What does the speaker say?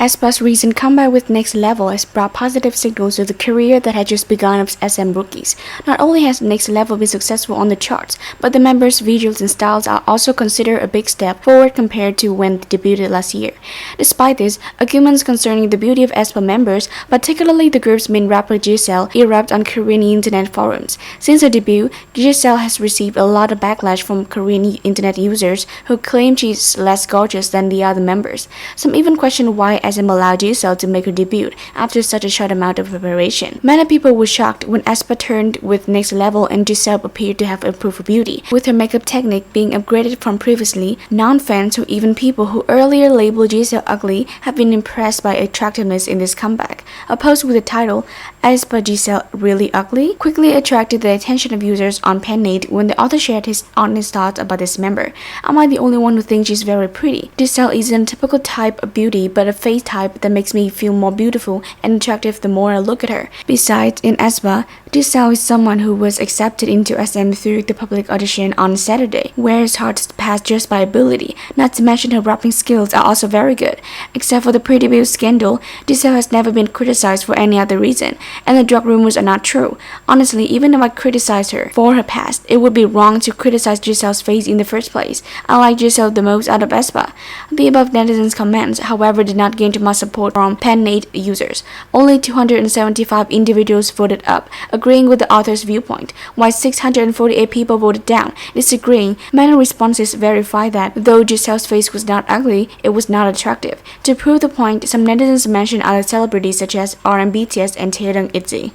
aespa's recent comeback with Next Level has brought positive signals to the career that had just begun of SM rookies. Not only has Next Level been successful on the charts, but the members' visuals and styles are also considered a big step forward compared to when they debuted last year. Despite this, arguments concerning the beauty of aespa members, particularly the group's main rapper Giselle, erupt on Korean internet forums. Since her debut, Giselle has received a lot of backlash from Korean internet users who claim she's less gorgeous than the other members. Some even question why SM allowed Giselle to make her debut after such a short amount of preparation. Many people were shocked when aespa turned with Next Level and Giselle appeared to have improved her beauty, with her makeup technique being upgraded from previously. Non-fans or even people who earlier labeled Giselle ugly have been impressed by attractiveness in this comeback. A post with the title, "aespa Giselle Really Ugly?" quickly attracted the attention of users on Pan8 when the author shared his honest thoughts about this member. "Am I the only one who thinks she's very pretty? Giselle isn't a typical type of beauty, but a face type that makes me feel more beautiful and attractive the more I look at her." Besides, in aespa, Giselle is someone who was accepted into SM through the public audition on Saturday, where it's hard to pass just by ability, not to mention her rapping skills are also very good. Except for the pre-debut scandal, Giselle has never been criticized for any other reason, and the drug rumors are not true. Honestly, even if I criticize her for her past, it would be wrong to criticize Giselle's face in the first place. I like Giselle the most out of aespa. The above netizens' comments, however, did not gain too much support from Pan8 users. Only 275 individuals voted up, agreeing with the author's viewpoint, while 648 people voted down, disagreeing. Many responses verify that, though Giselle's face was not ugly, it was not attractive. To prove the point, some netizens mentioned other celebrities such as BTS and Chaeryeong ITZY.